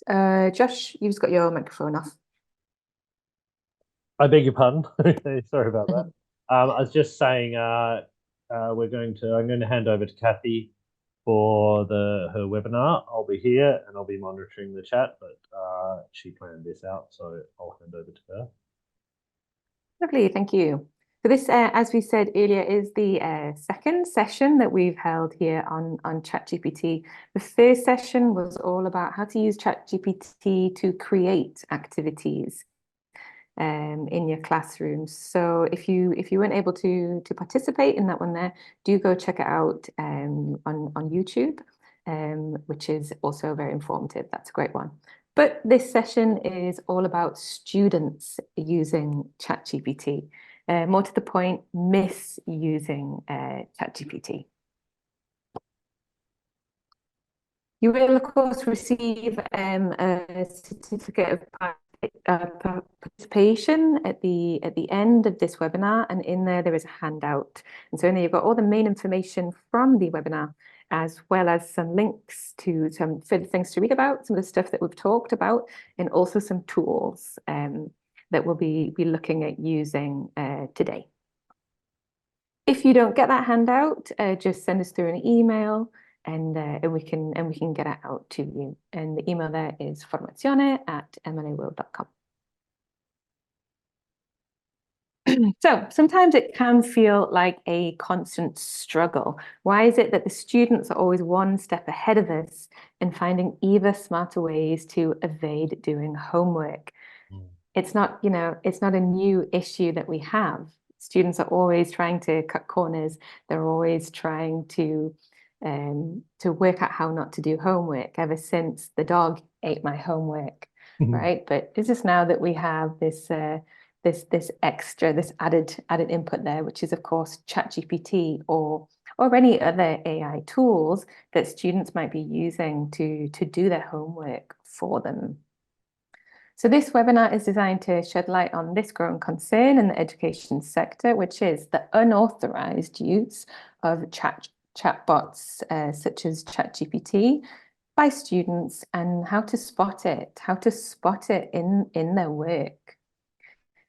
Josh, you've got your microphone off. I beg your pardon. Sorry about that. I was just saying, I'm going to hand over to Kathy for her webinar. I'll be here and I'll be monitoring the chat, but she planned this out, so I'll hand over to her. Lovely, thank you. So this, as we said earlier, is the second session that we've held here on ChatGPT. The first session was all about how to use ChatGPT to create activities in your classrooms. So if you weren't able to participate in that one there, do go check it out on YouTube, which is also very informative. That's a great one. But this session is all about students using ChatGPT. More to the point, misusing ChatGPT. You will, of course, receive a certificate of participation at the end of this webinar, and in there is a handout. And so in there you've got all the main information from the webinar, as well as some links to some further things to read about, some of the stuff that we've talked about, and also some tools that we'll be looking at using today. If you don't get that handout, just send us through an email and we can get it out to you. And the email there is formazione@mlaworld.com. So sometimes it can feel like a constant struggle. Why is it that the students are always one step ahead of us in finding ever smarter ways to evade doing homework? It's not, it's not a new issue that we have. Students are always trying to cut corners. They're always trying to work out how not to do homework ever since the dog ate my homework, right? But it's just now that we have this this added input there, which is of course ChatGPT or any other AI tools that students might be using to do their homework for them. So this webinar is designed to shed light on this growing concern in the education sector, which is the unauthorized use of chatbots such as ChatGPT by students, and how to spot it in their work.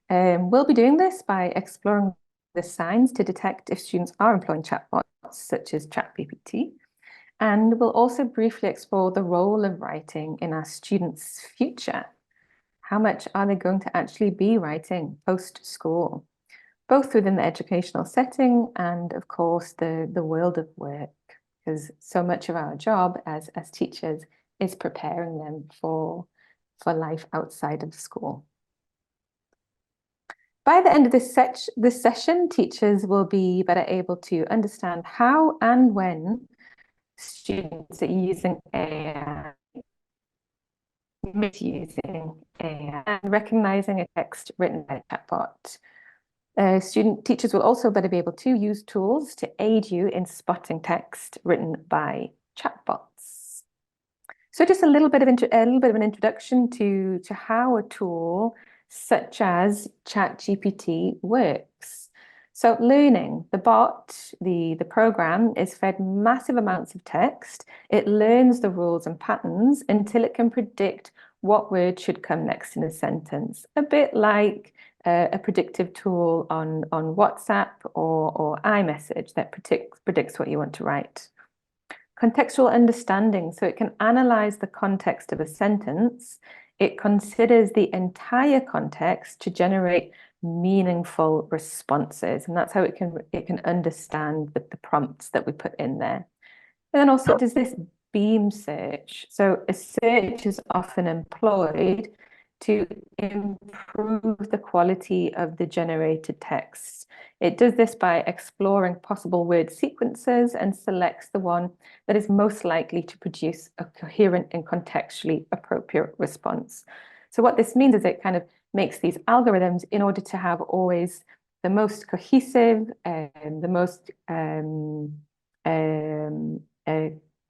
We'll be doing this by exploring the signs to detect if students are employing chatbots such as ChatGPT. And we'll also briefly explore the role of writing in our students' future. How much are they going to actually be writing post-school, both within the educational setting and, of course, the world of work, because so much of our job as teachers is preparing them for life outside of school. By the end of this session, teachers will be better able to understand how and when students are using AI, misusing AI, and recognizing a text written by a chatbot. Teachers will also better be able to use tools to aid you in spotting text written by chatbots. So just a little bit of an introduction to how a tool such as ChatGPT works. So learning, the bot, the program is fed massive amounts of text. It learns the rules and patterns until it can predict what word should come next in a sentence. A bit like a predictive tool on WhatsApp or iMessage that predicts what you want to write. Contextual understanding, so it can analyze the context of a sentence. It considers the entire context to generate meaningful responses, and that's how it can understand the prompts that we put in there. And then also it does this beam search. So a search is often employed to improve the quality of the generated text. It does this by exploring possible word sequences and selects the one that is most likely to produce a coherent and contextually appropriate response. So what this means is it kind of makes these algorithms in order to have always the most cohesive and the most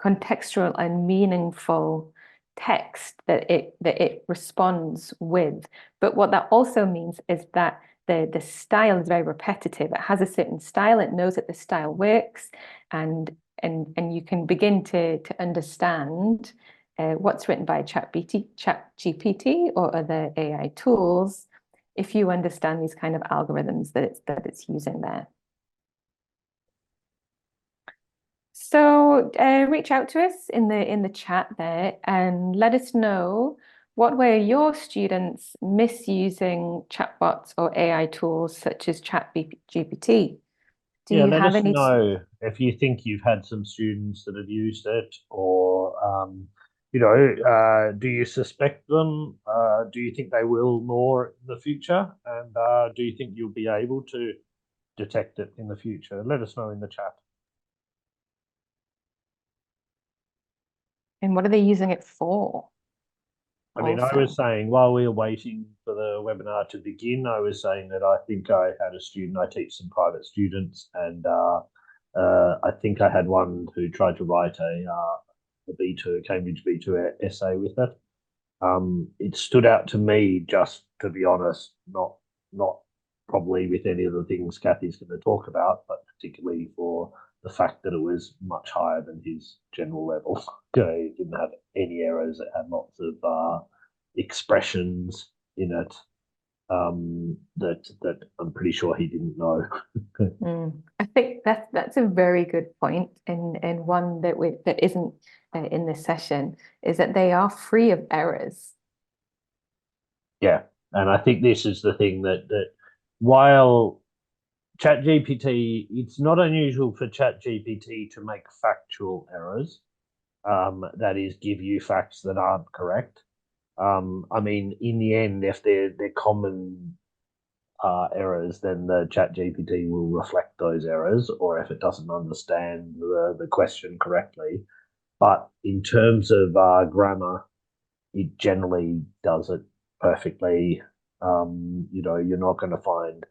contextual and meaningful text that it responds with. But what that also means is that the style is very repetitive. It has a certain style. It knows that the style works, and you can begin to understand what's written by ChatGPT or other AI tools if you understand these kind of algorithms that it's using there. So reach out to us in the chat there and let us know what way your students misusing chatbots or AI tools such as ChatGPT. Do Yeah, you let have us any? know if you think you've had some students that have used it, or do you suspect them? Do you think they will more in the future? And do you think you'll be able to detect it in the future? Let us know in the chat. And what are they using it for? I mean, I was saying while we were waiting for the webinar to begin, I was saying that I think I had a student, I teach some private students, and I think I had one who tried to write a B2, Cambridge B2 essay with it. It stood out to me, just to be honest, not probably with any of the things Kathy's going to talk about, but particularly for the fact that it was much higher than his general level. It didn't have any errors. It had lots of expressions in it that I'm pretty sure he didn't know. I think that's a very good point, and one that isn't in this session, is that they are free of errors. Yeah, and I think this is the thing that while ChatGPT, it's not unusual for ChatGPT to make factual errors. That is, give you facts that aren't correct. I mean, in the end, if they're common errors, then the ChatGPT will reflect those errors, or if it doesn't understand the question correctly. But in terms of grammar, it generally does it perfectly. You're not going to find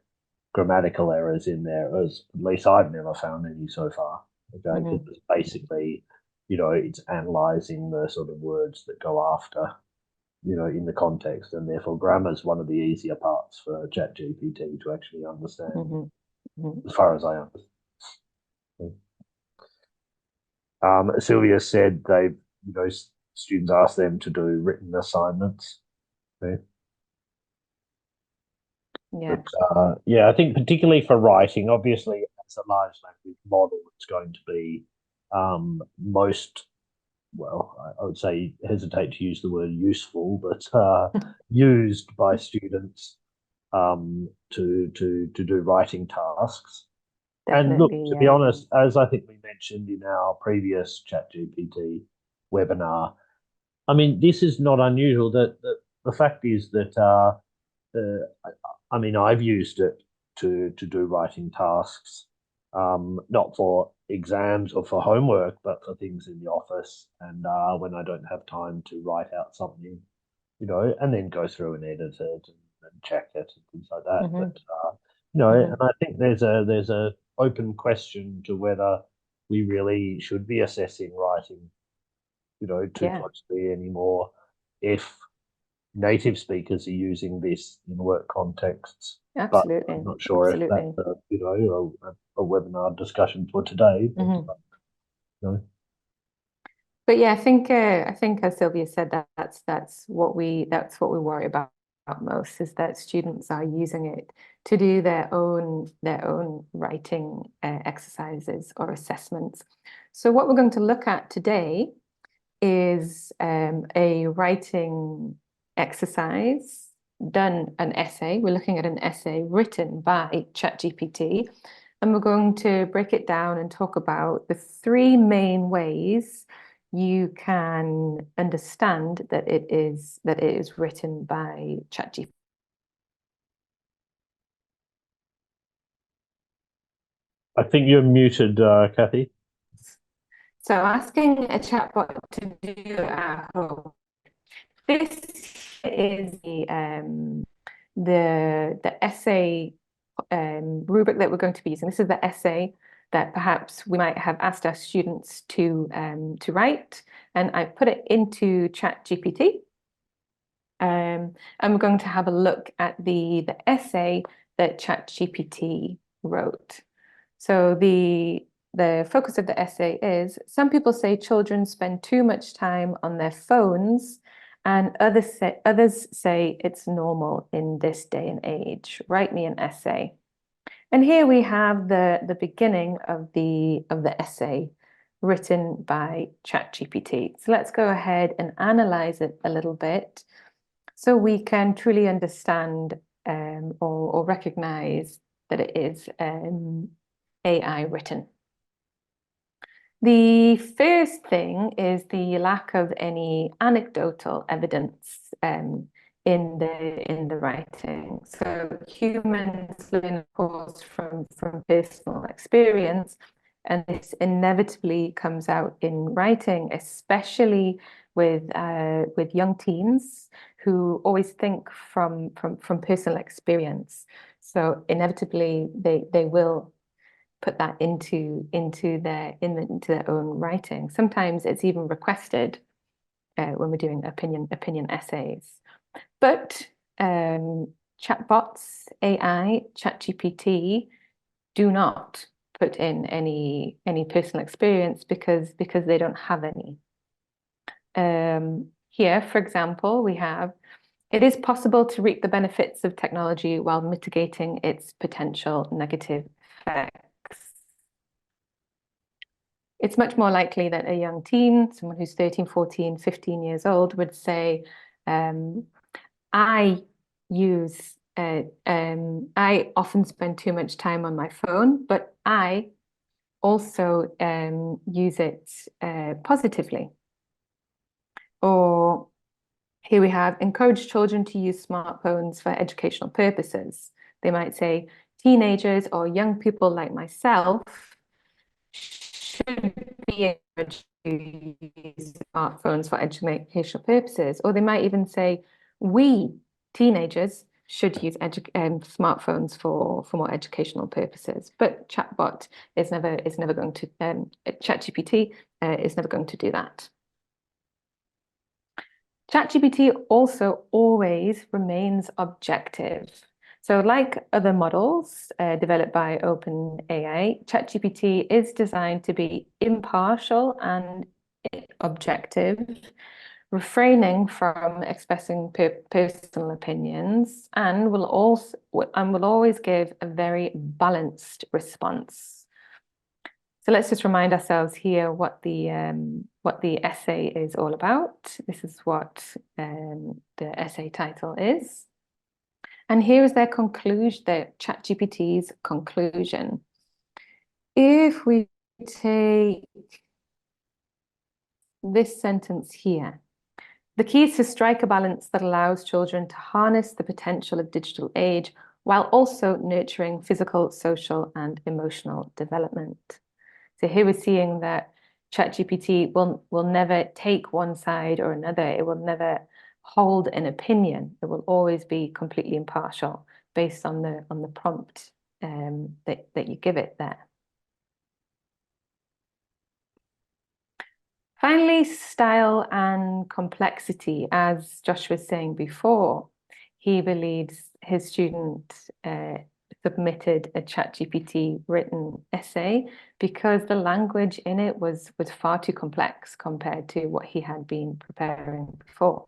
grammatical errors in there, as at least I've never found any so far. Okay, because it's basically, it's analyzing the sort of words that go after, in the context, and therefore grammar is one of the easier parts for ChatGPT to actually understand, as far as I understand. Sylvia said students ask them to do written assignments. Okay. Yeah. But, I think particularly for writing, obviously, as a large language model, it's going to be most, well, I would say, hesitate to use the word useful, but used by students to do writing tasks. And look, to be honest, as I think we mentioned in our previous ChatGPT webinar, I mean, this is not unusual. That the fact is that I mean, I've used it to do writing tasks, not for exams or for homework, but for things in the office, and when I don't have time to write out something, and then go through and edit it and check it and things like that. But and I think there's a open question to whether we really should be assessing writing, too closely anymore, if native speakers are using this in work contexts. Absolutely. But I'm not sure if that's a webinar discussion for today. But yeah, I think as Sylvia said, that's what we worry about most, is that students are using it to do their own writing exercises or assessments. So what we're going to look at today is a writing exercise, an essay. We're looking at an essay written by ChatGPT, and we're going to break it down and talk about the three main ways you can understand that it is written by ChatGPT. I think you're muted, Kathy. So asking a chatbot to do at home. This is the essay rubric that we're going to be using. This is the essay that perhaps we might have asked our students to write, and I put it into ChatGPT. And we're going to have a look at the essay that ChatGPT wrote. So the the focus of the essay is, some people say children spend too much time on their phones, and others say it's normal in this day and age. Write me an essay. And here we have the beginning of the essay written by ChatGPT. So let's go ahead and analyze it a little bit so we can truly understand or recognize that it is AI written. The first thing is the lack of any anecdotal evidence in the writing. So humans learn, of course, from personal experience, and this inevitably comes out in writing, especially with young teens who always think from personal experience. So inevitably they will put that into their own writing. Sometimes it's even requested when we're doing opinion essays. But chatbots, AI, ChatGPT do not put in any personal experience because they don't have any. Here, for example, we have, it is possible to reap the benefits of technology while mitigating its potential negative effects. It's much more likely that a young teen, someone who's 13, 14, 15 years old, would say, I often spend too much time on my phone, but I also use it positively. Or here we have, encourage children to use smartphones for educational purposes. They might say, teenagers or young people like myself should be encouraged to use smartphones for educational purposes. Or they might even say, we teenagers should use smartphones for more educational purposes. But chatbot is never going to ChatGPT is never going to do that. ChatGPT also always remains objective. So like other models developed by OpenAI, ChatGPT is designed to be impartial and objective, refraining from expressing personal opinions, and will always give a very balanced response. So let's just remind ourselves here what the essay is all about. This is what the essay title is. And here is their conclusion, the ChatGPT's conclusion. If we take this sentence here, the key is to strike a balance that allows children to harness the potential of digital age while also nurturing physical, social, and emotional development. So here we're seeing that ChatGPT will never take one side or another. It will never hold an opinion. It will always be completely impartial based on the prompt that you give it there. Finally, style and complexity. As Josh was saying before, he believes his student submitted a ChatGPT written essay because the language in it was far too complex compared to what he had been preparing before.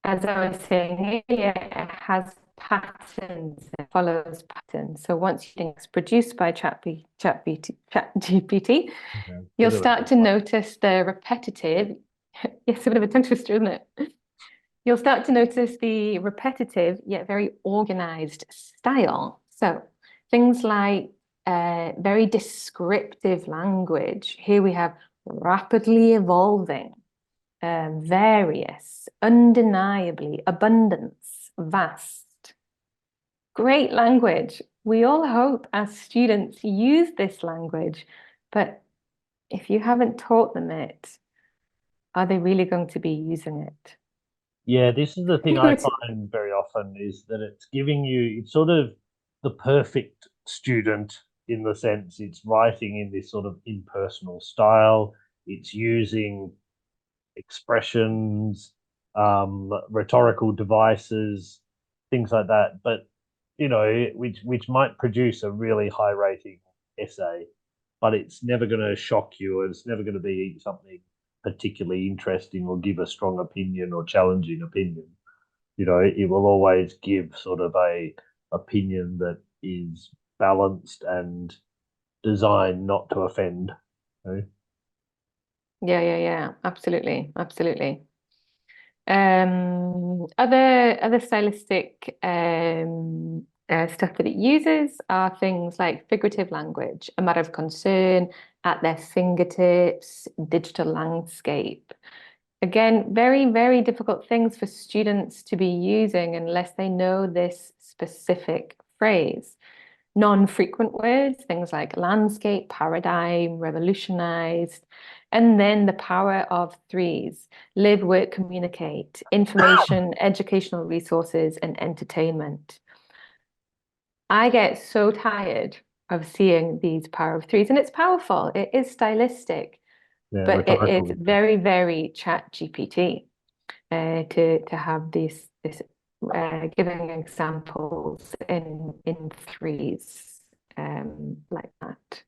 As I was saying earlier, it has patterns, it follows patterns. So once it's produced by ChatGPT, you'll start to notice the repetitive, it's a bit of a tongue twister, isn't it? You'll start to notice the repetitive yet very organized style. So things like very descriptive language. Here we have rapidly evolving, various, undeniably, abundance, vast. Great language. We all hope as students use this language, but if you haven't taught them it, are they really going to be using it? Yeah, this is the thing I find very often is that it's giving you, it's sort of the perfect student in the sense it's writing in this sort of impersonal style. It's using expressions, rhetorical devices, things like that. But, you know, which might produce a really high rating essay, but it's never going to shock you, or it's never going to be something particularly interesting or give a strong opinion or challenging opinion. It will always give sort of a opinion that is balanced and designed not to offend. Yeah, absolutely. Other stylistic stuff that it uses are things like figurative language, a matter of concern, at their fingertips, digital landscape. Again, very, very difficult things for students to be using unless they know this specific phrase. Non-frequent words, things like landscape, paradigm, revolutionized, and then the power of threes: live, work, communicate, information, educational resources, and entertainment. I get so tired of seeing these power of threes, and it's powerful. It is stylistic, Yeah, but it is rhetorical. very, very ChatGPT to have this giving examples in threes like that.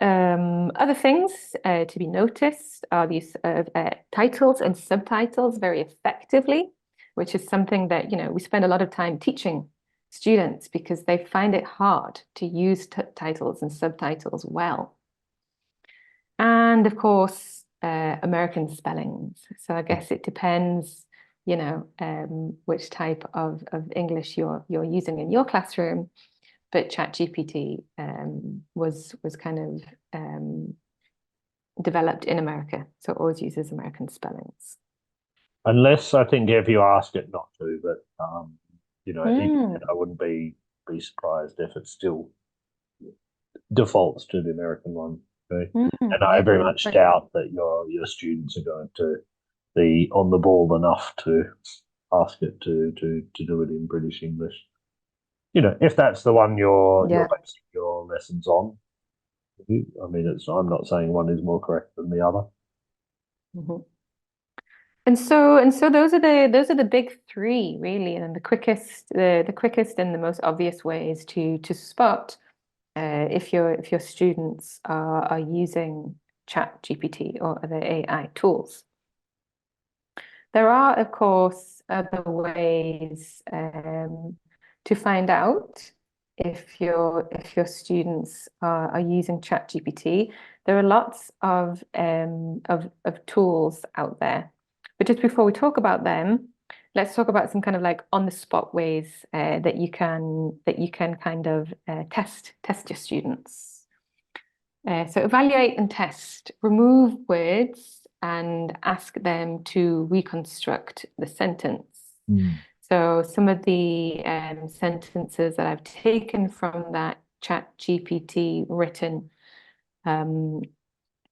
Other things to be noticed are these titles and subtitles very effectively, which is something that we spend a lot of time teaching students because they find it hard to use titles and subtitles well. And of course, American spellings. So I guess it depends, which type of English you're using in your classroom. But ChatGPT was kind of developed in America, so it always uses American spellings. Unless I think if you ask it not to, but even Mm. then I wouldn't be surprised if it still defaults to the American one. Okay? And I Yeah, very good much point. doubt that your students are going to be on the ball enough to ask it to do it in British English. If that's the one you're Yeah. basing your lessons on. I mean, I'm not saying one is more correct than the other. Mhm. And so those are the big three really, and the quickest and the most obvious ways to spot if your students are using ChatGPT or other AI tools. There are, of course, other ways to find out if your students are using ChatGPT. There are lots of tools out there. But just before we talk about them, let's talk about some kind of like on the spot ways that you can kind of test your students. So evaluate and test. Remove words and ask them to reconstruct the sentence. So some of the sentences that I've taken from that ChatGPT written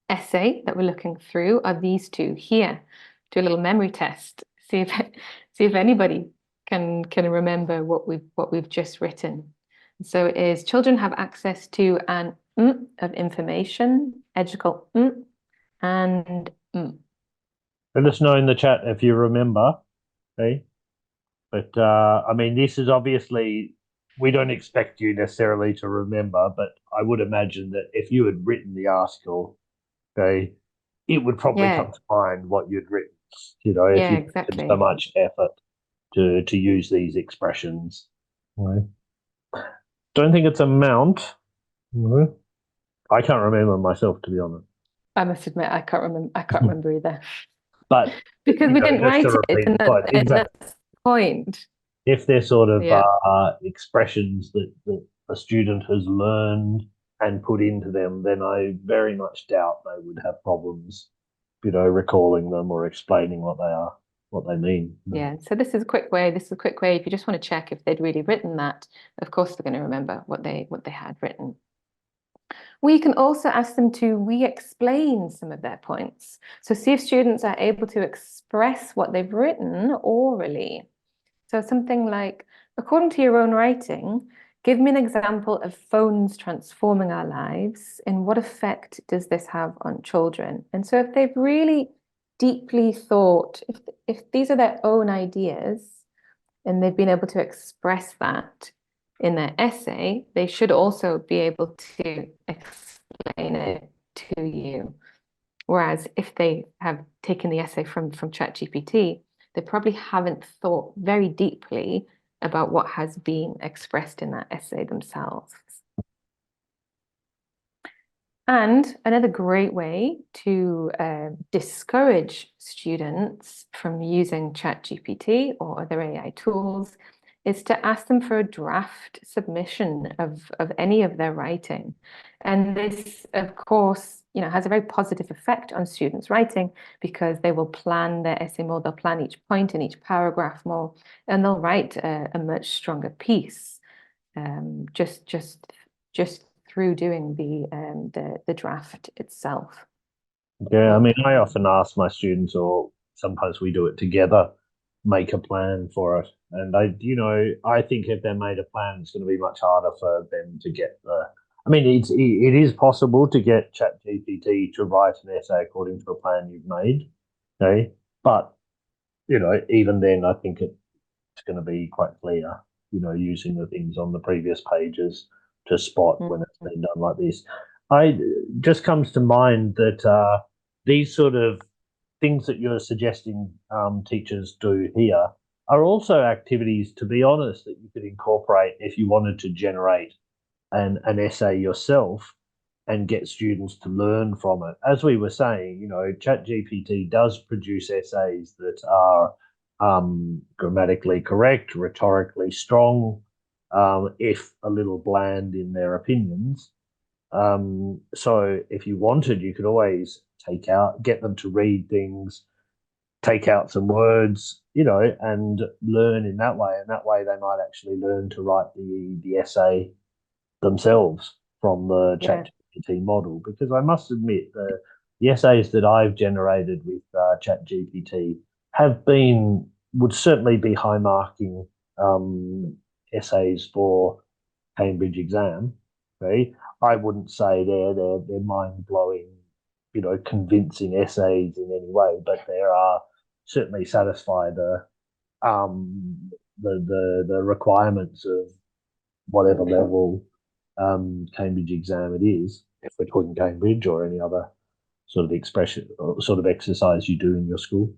essay that we're looking through are these two here. Do a little memory test. See if anybody can remember what we've just written. So it is: children have access to an of information, educal and Let us know in the chat if you remember. Okay. But I mean, this is obviously, we don't expect you necessarily to remember, but I would imagine that if you had written the article, okay, it would probably yeah, come to mind what you'd written. If yeah, you taken so exactly. much effort to use these expressions. Right. Don't think it's a mount. Mhm. I can't remember myself, to be honest. I must admit, I can't remember. I can't remember either But because we didn't just to write it repeat in the point, that exactly. point. If they're sort of Yeah, expressions that a student has learned and put into them, then I very much doubt they would have problems, recalling them or explaining what they are, what they mean. yeah. So this is a quick way. This is a quick way. If you just want to check if they'd really written that, of course they're going to remember what they had written. We can also ask them to re-explain some of their points. So see if students are able to express what they've written orally. So something like, according to your own writing, give me an example of phones transforming our lives, and what effect does this have on children? And so if they've really deeply thought, if these are their own ideas and they've been able to express that, in their essay, they should also be able to explain it to you. Whereas if they have taken the essay from ChatGPT, they probably haven't thought very deeply about what has been expressed in that essay themselves. And another great way to discourage students from using ChatGPT or other AI tools is to ask them for a draft submission of any of their writing. And this, of course, has a very positive effect on students' writing because they will plan their essay more, they'll plan each point in each paragraph more, and they'll write a much stronger piece just through doing the draft itself. Yeah, I mean, I often ask my students, or sometimes we do it together, make a plan for it. And I think if they made a plan, it's going to be much harder for them to get the. I mean, it is possible to get ChatGPT to write an essay according to a plan you've made, okay? But even then, I think it's going to be quite clear, using the things on the previous pages to spot when it's been done like this. I just comes to mind that these sort of things that you're suggesting teachers do here are also activities, to be honest, that you could incorporate if you wanted to generate an essay yourself and get students to learn from it. As we were saying, ChatGPT does produce essays that are grammatically correct, rhetorically strong, if a little bland in their opinions. So if you wanted, you could always get them to read things, take out some words, and learn in that way. And that way they might actually learn to write the essay themselves from the ChatGPT model. Because I must admit, the essays that I've generated with ChatGPT would certainly be high marking essays for Cambridge exam. Okay, I wouldn't say they're mind blowing, convincing essays in any way, but there are certainly satisfy the requirements of whatever level Cambridge exam it is, if we're talking Cambridge or any other sort of expression or sort of exercise you do in your school.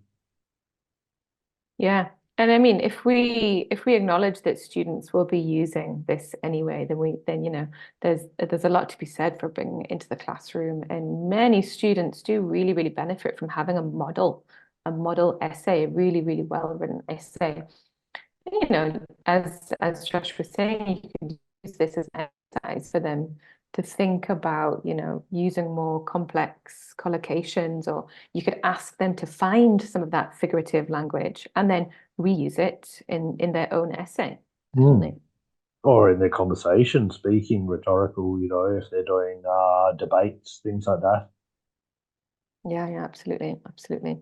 Yeah. And I mean, if we acknowledge that students will be using this anyway, then there's a lot to be said for bringing it into the classroom. And many students do really, really benefit from having a model essay, a really, really well written essay. As Josh was saying, you can use this as an exercise for them to think about, using more complex collocations, or you could ask them to find some of that figurative language and then reuse it in their own essay. Definitely. Or in their conversation, speaking, rhetorical, if they're doing debates, things like that. Yeah, absolutely. Absolutely.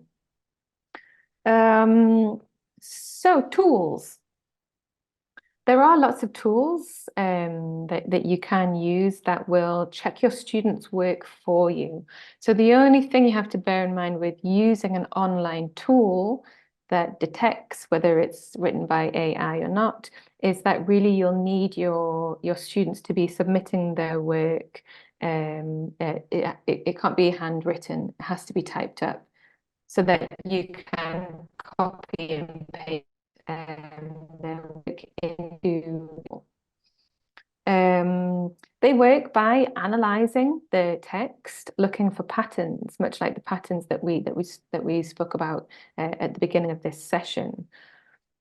So tools. There are lots of tools that you can use that will check your students' work for you. So the only thing you have to bear in mind with using an online tool that detects whether it's written by AI or not is that really you'll need your students to be submitting their work. It can't be handwritten, it has to be typed up so that you can copy and paste their work into. They work by analyzing the text, looking for patterns, much like the patterns that we spoke about at the beginning of this session.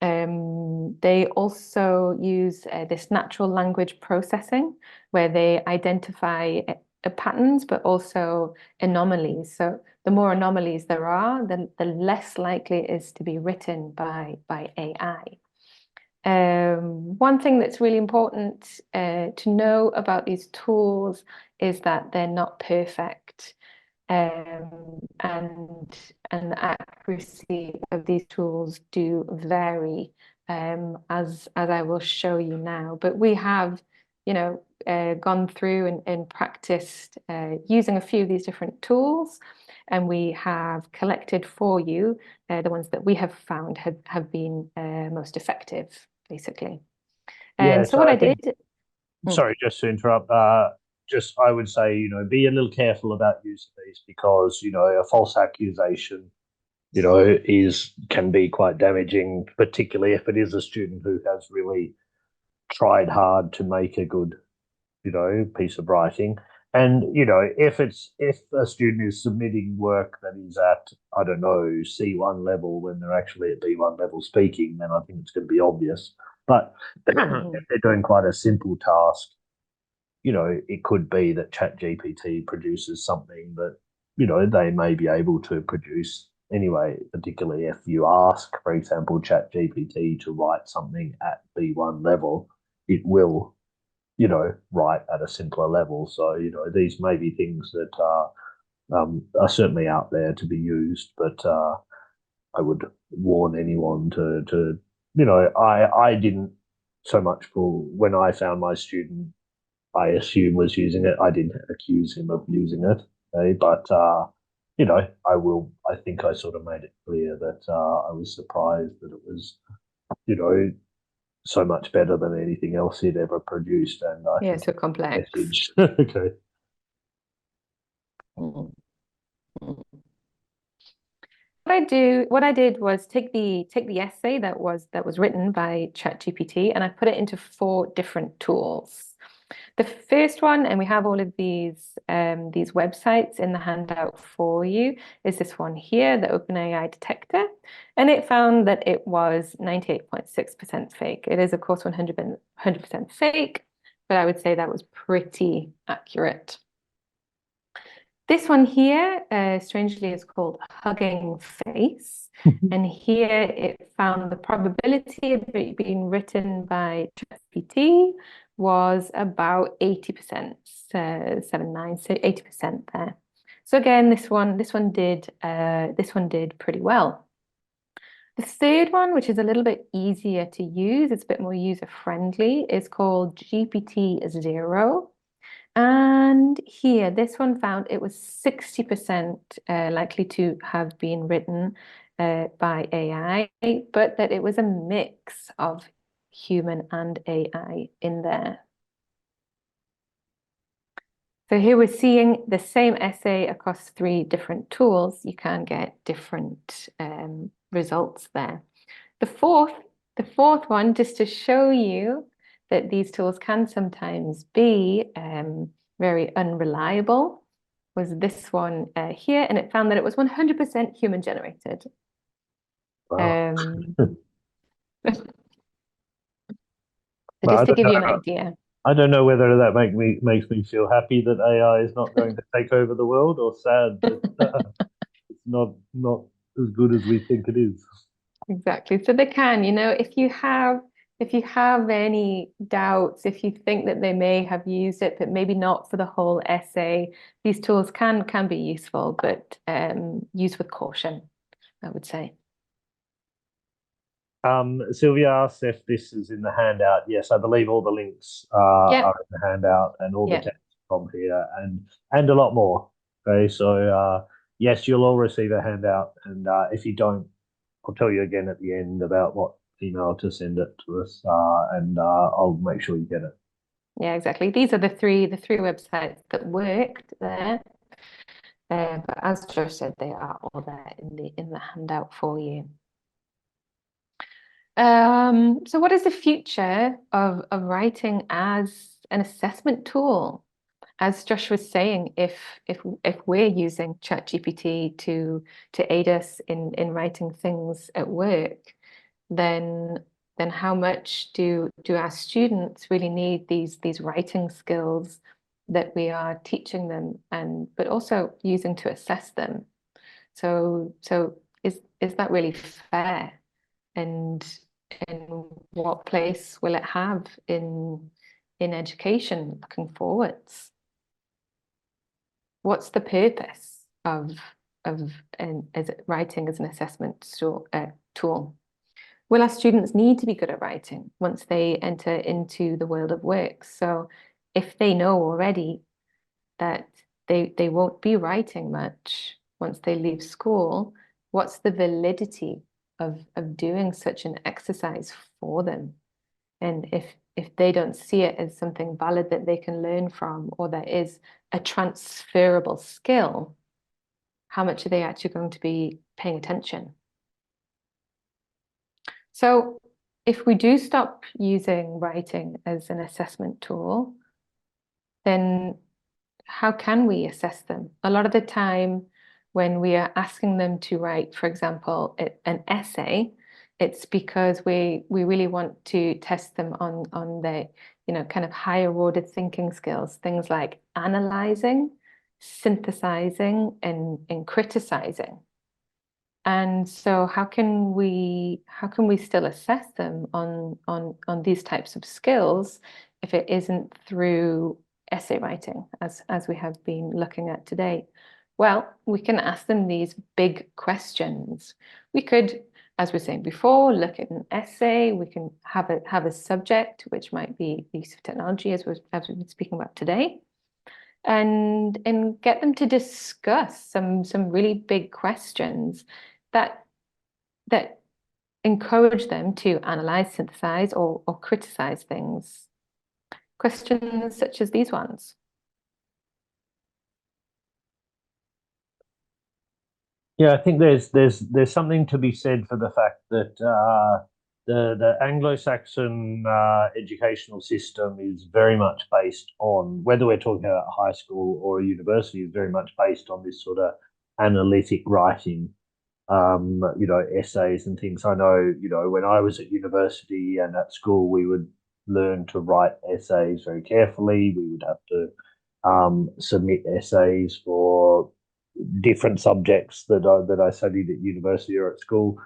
They also use this natural language processing, where they identify patterns, but also anomalies. So the more anomalies there are, the less likely it is to be written by AI. One thing that's really important to know about these tools is that they're not perfect. And the accuracy of these tools do vary, as I will show you now. But we have, gone through and practiced using a few of these different tools, and we have collected for you the ones that we have found have been most effective, basically. Yeah, And so so what I I think, did, sorry, just to interrupt, just I would say, be a little careful about using these because, a false accusation, can be quite damaging, particularly if it is a student who has really tried hard to make a good, piece of writing. And, if a student is submitting work that is at, I don't know, C1 level when they're actually at B1 level speaking, then I think it's going to be obvious. But if they're doing quite a simple task, it could be that ChatGPT produces something that, they may be able to produce anyway, particularly if you ask, for example, ChatGPT to write something at B1 level, it will, write at a simpler level. So, these may be things that are certainly out there to be used, but I would warn anyone to I didn't so much for when I found my student I assume was using it. I didn't accuse him of using it, but I think I sort of made it clear that I was surprised that it was, you know, so much better than anything else he'd ever produced, and I yeah, think so complex. message. Okay. Mm. Mm. What I did was take the essay that was written by ChatGPT, and I put it into 4 different tools. The first one, and we have all of these websites in the handout for you, is this one here, the OpenAI detector, and it found that it was 98.6% fake. It is, of course, 100% fake, but I would say that was pretty accurate. This one here, strangely, is called Hugging Face. And here it found the probability of it being written by ChatGPT was about 80%, 79, so 80% there. So again, this one did pretty well. The third one, which is a little bit easier to use, it's a bit more user-friendly, is called GPT-0. And here, this one found it was 60% likely to have been written by AI, but that it was a mix of human and AI in there. So here we're seeing the same essay across 3 different tools. You can get different results there. The fourth one, just to show you that these tools can sometimes be very unreliable, was this one here, and it found that it was 100% human generated. Wow. So Well, just to give you an idea. I don't know whether that makes me feel happy that AI is not going to take over the world, or sad that it's not as good as we think it is. Exactly. So they can, if you have any doubts, if you think that they may have used it, but maybe not for the whole essay, these tools can be useful, but used with caution, I would say. Sylvia asks if this is in the handout. Yes, I believe all the links Yeah, are in the handout and all the yeah. text from here and a lot more. Okay, so yes, you'll all receive a handout, and if you don't, I'll tell you again at the end about what email to send it to us, and I'll make sure you get it. Yeah, exactly. These are the three websites that worked there. But as Josh said, they are all there in the handout for you. So what is the future of writing as an assessment tool? As Josh was saying, if we're using ChatGPT to aid us in writing things at work, then how much do our students really need these writing skills that we are teaching them, and but also using to assess them? So is that really fair? And what place will it have in education looking forwards? What's the purpose of writing as an assessment tool? Will our students need to be good at writing once they enter into the world of work? So if they know already that they won't be writing much once they leave school, what's the validity of doing such an exercise for them? And if they don't see it as something valid that they can learn from, or there is a transferable skill, how much are they actually going to be paying attention? So if we do stop using writing as an assessment tool, then how can we assess them? A lot of the time when we are asking them to write, for example, an essay, it's because we really want to test them on their, kind of higher order thinking skills, things like analyzing, synthesizing, and criticizing. And so how can we still assess them on these types of skills if it isn't through essay writing as we have been looking at today? Well, we can ask them these big questions. We could, as we were saying before, look at an essay. We can have a subject, which might be the use of technology, as we've been speaking about today, and get them to discuss some really big questions that encourage them to analyze, synthesize, or criticize things. Questions such as these ones. Yeah, I think there's something to be said for the fact that the Anglo-Saxon educational system is very much based on, whether we're talking about high school or a university, is very much based on this sort of analytic writing, essays and things. I know, when I was at university and at school, we would learn to write essays very carefully. We would have to submit essays for different subjects that I studied at university or at school.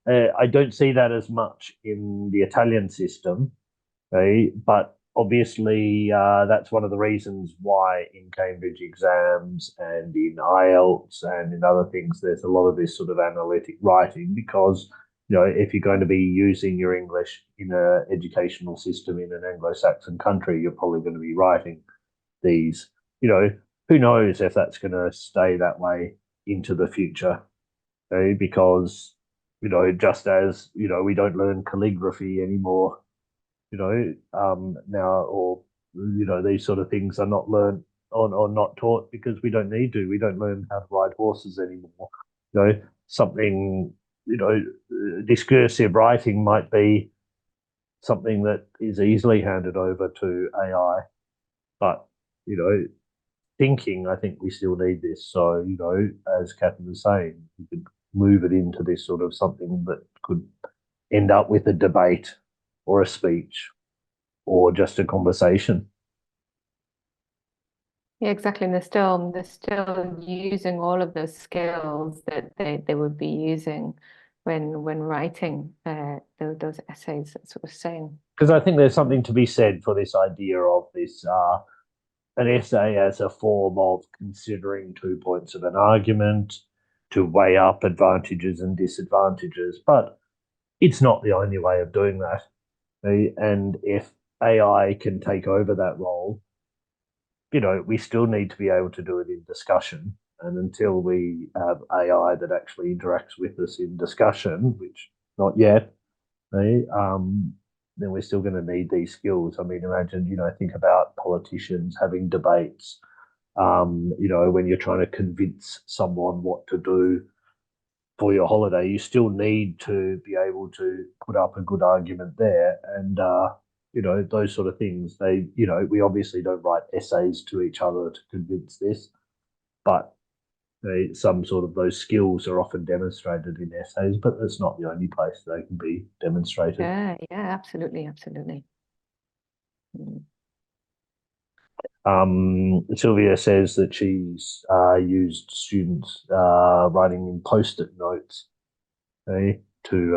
I don't see that as much in the Italian system, okay? But obviously, that's one of the reasons why in Cambridge exams and in IELTS and in other things, there's a lot of this sort of analytic writing, because if you're going to be using your English in an educational system in an Anglo-Saxon country, you're probably going to be writing these. Who knows if that's going to stay that way into the future, okay? Because just as we don't learn calligraphy anymore, now, or these sort of things are not learned or not taught because we don't need to. We don't learn how to ride horses anymore. Something, discursive writing might be something that is easily handed over to AI, but thinking, I think we still need this. So, as Catherine was saying, you could move it into this sort of something that could end up with a debate or a speech or just a conversation. Yeah, exactly. And they're still using all of those skills that they would be using when writing those essays, as I was saying. Because I think there's something to be said for this idea of this an essay as a form of considering 2 points of an argument to weigh up advantages and disadvantages. But it's not the only way of doing that. And if AI can take over that role, we still need to be able to do it in discussion. And until we have AI that actually interacts with us in discussion, which not yet, then we're still going to need these skills. I mean, imagine, think about politicians having debates, when you're trying to convince someone what to do for your holiday, you still need to be able to put up a good argument there. And, those sort of things, we obviously don't write essays to each other to convince this, but some sort of those skills are often demonstrated in essays, but that's not the only place they can be demonstrated. Yeah, absolutely. Sylvia says that she's used students writing in post-it notes, to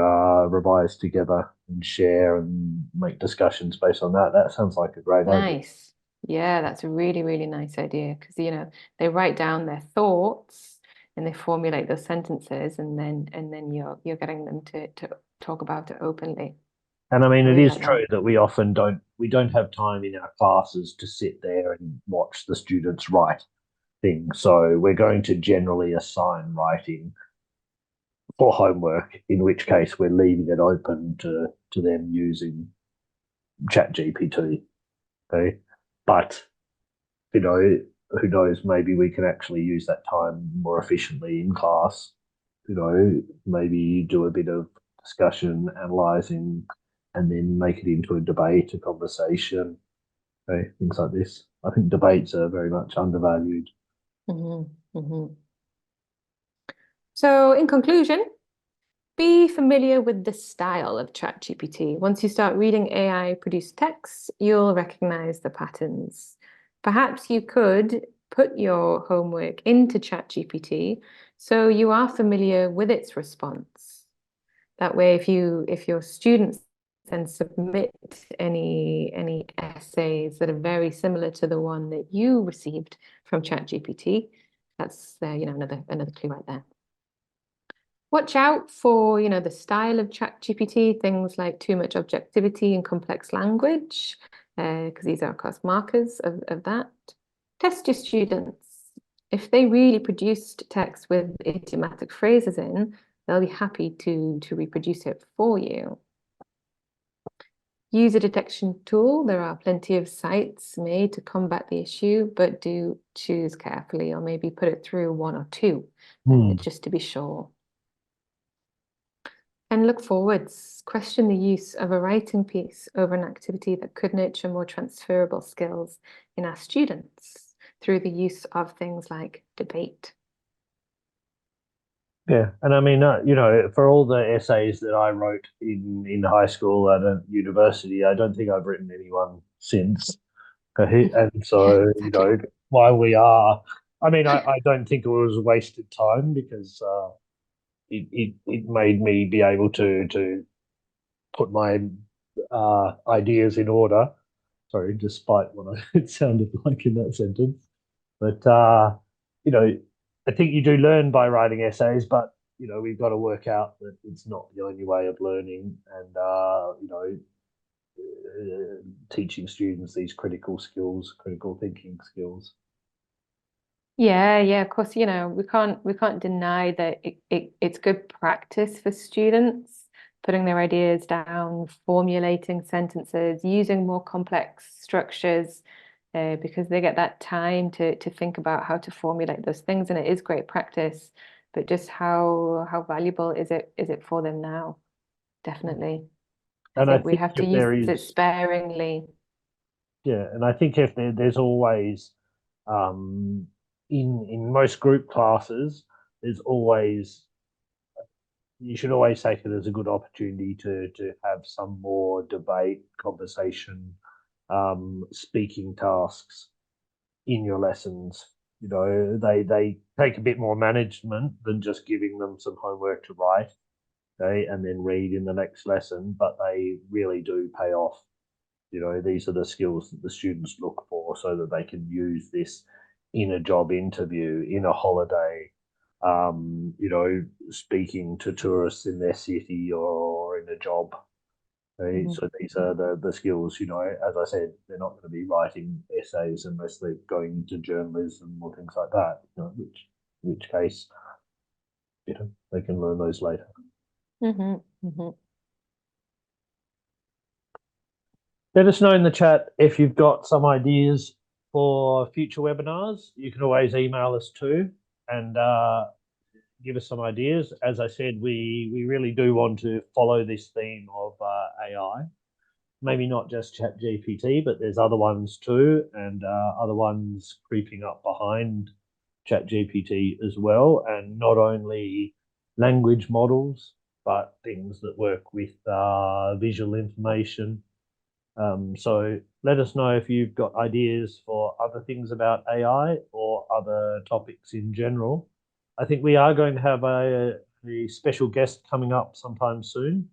revise together and share and make discussions based on that. That sounds like a great idea. Nice. Yeah, that's a really, really nice idea, because they write down their thoughts and they formulate those sentences, and then you're getting them to talk about it openly. And I mean, it is like true that we often don't have time in our classes to sit there and watch the students write things. So we're going to generally assign writing for homework, in which case we're leaving it open to them using ChatGPT. Okay, but you know, who knows? Maybe we can actually use that time more efficiently in class. Maybe do a bit of discussion, analysing, and then make it into a debate, a conversation. Okay, things like this. I think debates are very much undervalued. So, in conclusion, be familiar with the style of ChatGPT. Once you start reading AI-produced texts, you'll recognize the patterns. Perhaps you could put your homework into ChatGPT so you are familiar with its response. That way, if your students then submit any essays that are very similar to the one that you received from ChatGPT, that's another clue right there. Watch out for, the style of ChatGPT, things like too much objectivity and complex language, because these are, of course, markers of that. Test your students. If they really produced text with idiomatic phrases in, they'll be happy to reproduce it for you. Use a detection tool. There are plenty of sites made to combat the issue, but do choose carefully, or maybe put it through one or two, just to be sure. And look forwards. Question the use of a writing piece over an activity that could nurture more transferable skills in our students through the use of things like debate. Yeah, and I mean, for all the essays that I wrote in high school and at university, I don't think I've written anyone since. And so, while we are, I don't think it was wasted time because it made me be able to put my ideas in order. Sorry, despite what it sounded like in that sentence. But I think you do learn by writing essays, but we've got to work out that it's not the only way of learning, and teaching students these critical skills, critical thinking skills. Yeah, of course, we can't deny that it's good practice for students putting their ideas down, formulating sentences, using more complex structures, because they get that time to think about how to formulate those things, and it is great practice. But just how valuable is it for them now? Definitely. I think we have to use it sparingly. Yeah, and I think if there's always in most group classes, there's always you should always take it as a good opportunity to have some more debate, conversation, speaking tasks in your lessons. They take a bit more management than just giving them some homework to write, okay, and then read in the next lesson, but they really do pay off. These are the skills that the students look for so that they can use this in a job interview, in a holiday, speaking to tourists in their city or in a job. Okay? So these are the skills, as I said, they're not going to be writing essays unless they're going into journalism or things like that, which case, they can learn those later. Let us know in the chat if you've got some ideas for future webinars. You can always email us too and give us some ideas. As I said, we really do want to follow this theme of AI. Maybe not just ChatGPT, but there's other ones too, and other ones creeping up behind ChatGPT as well. And not only language models, but things that work with visual information. So let us know if you've got ideas for other things about AI or other topics in general. I think we are going to have a special guest coming up sometime soon.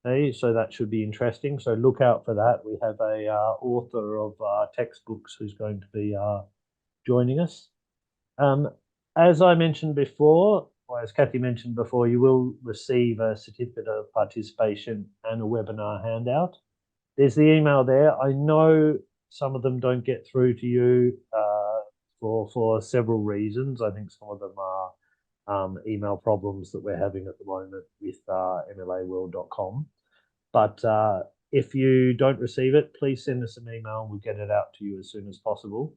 Okay, so that should be interesting. So look out for that. We have a author of textbooks who's going to be joining us. As I mentioned before, or as Kathy mentioned before, you will receive a certificate of participation and a webinar handout. There's the email there. I know some of them don't get through to you for several reasons. I think some of them are email problems that we're having at the moment with mlaworld.com. But If you don't receive it, please send us an email and we'll get it out to you as soon as possible.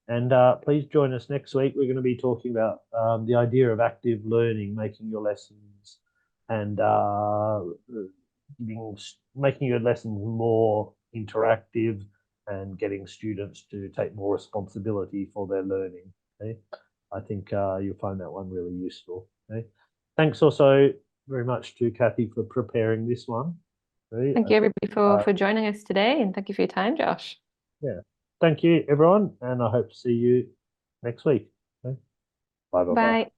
And please join us next week. We're going to be talking about the idea of active learning, making your lessons and making your lessons more interactive and getting students to take more responsibility for their learning. Okay? I think you'll find that one really useful. Okay? Thanks also very much to Kathy for preparing this one. Okay? Thank you, everybody, for joining us today, and thank you for your time, Josh. Yeah. Thank you, everyone, and I hope to see you next week. Okay? Bye. Bye.